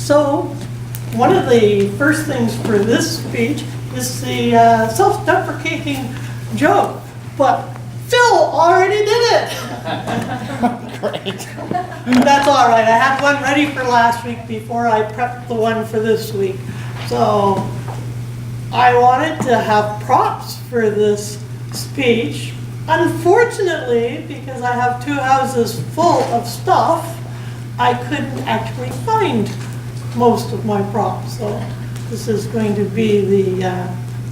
So, one of the first things for this speech is the self-deprecating joke, but Phil already did it. Great. That's all right. I had one ready for last week before I prepped the one for this week. So I wanted to have props for this speech. Unfortunately, because I have 2 houses full of stuff, I couldn't actually find most of my props. So this is going to be the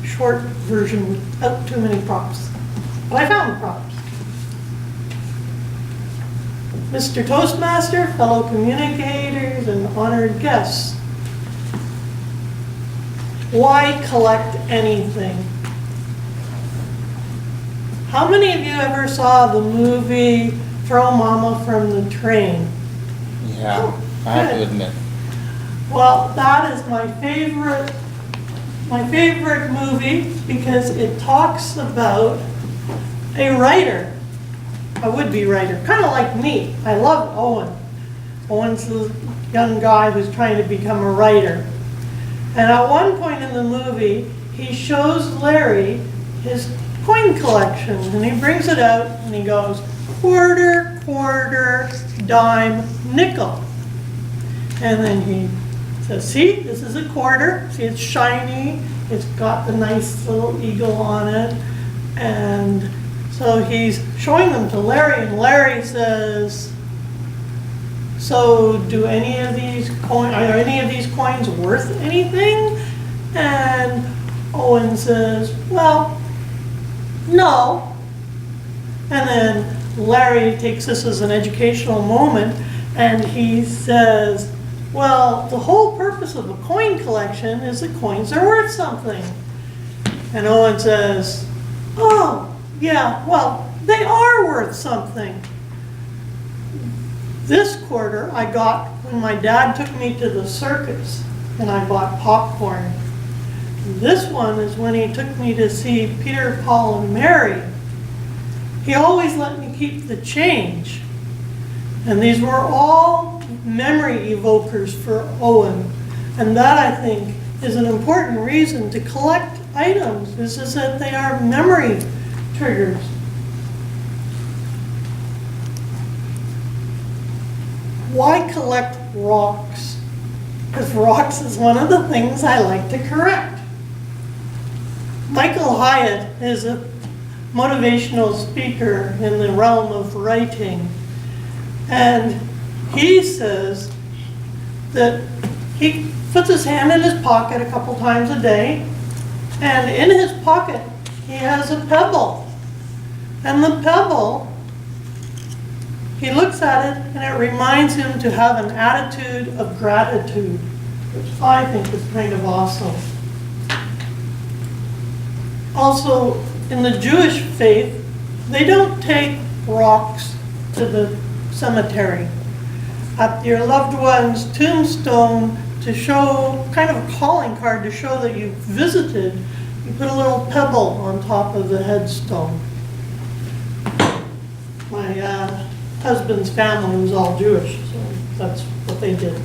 short version without too many props. But I found the props. Mr. Toastmaster, fellow communicators, and honored guests, why collect anything? How many of you ever saw the movie Throw Mama from the Train? Yeah, I have to admit. Well, that is my favorite movie because it talks about a writer, a would-be writer, kind of like me. I love Owen. Owen's the young guy who's trying to become a writer. And at one point in the movie, he shows Larry his coin collection, and he brings it out and he goes, quarter, quarter, dime, nickel. And then he says, see, this is a quarter. See, it's shiny. It's got the nice little eagle on it. And so he's showing them to Larry, and Larry says, so do any of these coins, are any of these coins worth anything? And Owen says, well, no. And then Larry takes this as an educational moment, and he says, well, the whole purpose of a coin collection is that coins are worth something. And Owen says, oh, yeah, well, they are worth something. This quarter I got when my dad took me to the circus and I bought popcorn. This one is when he took me to see Peter, Paul, and Mary. He always let me keep the change. And these were all memory evokers for Owen. And that, I think, is an important reason to collect items, is that they are memory triggers. Why collect rocks? Because rocks is one of the things I like to correct. Michael Hyatt is a motivational speaker in the realm of writing. And he says that he puts his hand in his pocket a couple times a day, and in his pocket he has a pebble. And the pebble, he looks at it and it reminds him to have an attitude of gratitude, which I think is kind of awesome. Also, in the Jewish faith, they don't take rocks to the cemetery. At your loved one's tombstone, to show, kind of a calling card to show that you visited, you put a little pebble on top of the headstone. My husband's family was all Jewish, so that's what they did.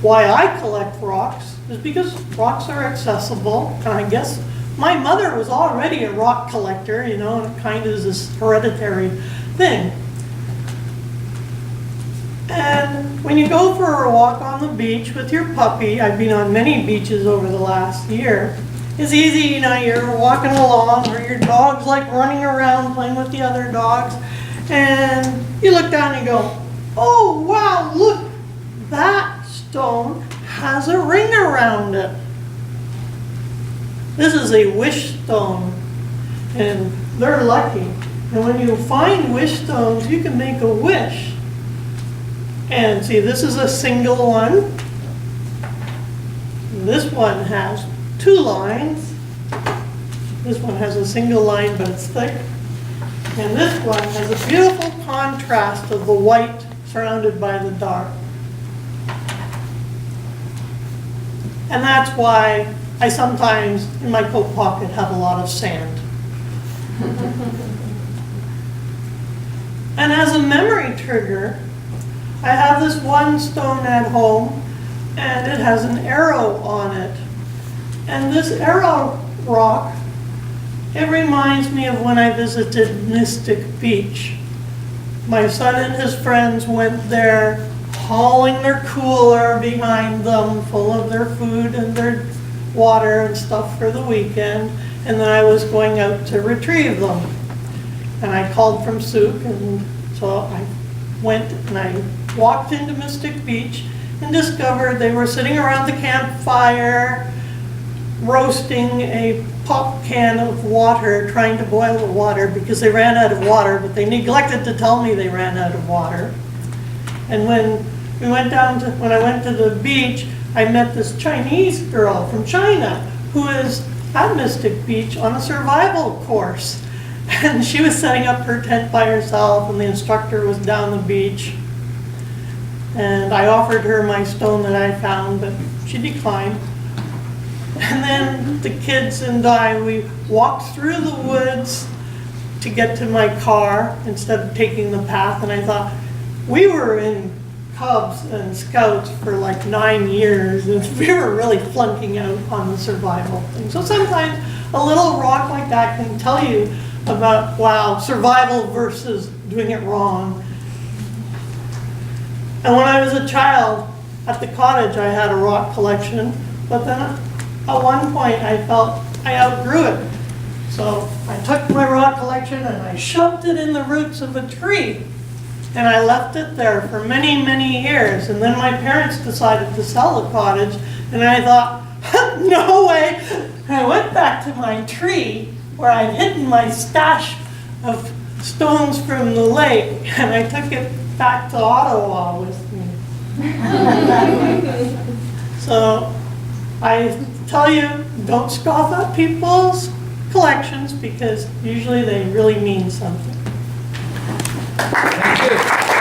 Why I collect rocks is because rocks are accessible, and I guess my mother was already a rock collector, you know, and it kind of is this hereditary thing. And when you go for a walk on the beach with your puppy, I've been on many beaches over the last year, it's easy, you know, you're walking along or your dog's like running around playing with the other dogs, and you look down and you go, oh wow, look, that stone has a ring around it. This is a wish stone, and they're lucky. And when you find wish stones, you can make a wish. And see, this is a single one. This one has 2 lines. This one has a single line, but it's thick. And this one has a beautiful contrast of the white surrounded by the dark. And that's why I sometimes, in my coat pocket, have a lot of sand. And as a memory trigger, I have this one stone at home, and it has an arrow on it. And this arrow rock, it reminds me of when I visited Mystic Beach. My son and his friends went there hauling their cooler behind them full of their food and their water and stuff for the weekend, and then I was going out to retrieve them. And I called from Souk, and so I went and I walked into Mystic Beach and discovered they were sitting around the campfire roasting a pop can of water, trying to boil the water because they ran out of water, but they neglected to tell me they ran out of water. And when I went to the beach, I met this Chinese girl from China who is at Mystic Beach on a survival course. And she was setting up her tent by herself, and the instructor was down the beach. And I offered her my stone that I found, but she declined. And then the kids and I, we walked through the woods to get to my car instead of taking the path. And I thought, we were in Cubs and Scouts for like 9 years, and we were really flunking out on the survival thing. So sometimes a little rock like that can tell you about, wow, survival versus doing it wrong. And when I was a child, at the cottage I had a rock collection, but then at one point I felt I outgrew it. So I took my rock collection and I shoved it in the roots of a tree. And I left it there for many, many years. And then my parents decided to sell the cottage, and I thought, no way. And I went back to my tree where I'd hidden my stash of stones from the lake, and I took it back to Ottawa with me. So I tell you, don't scoff at people's collections because usually they really mean something. Thank you.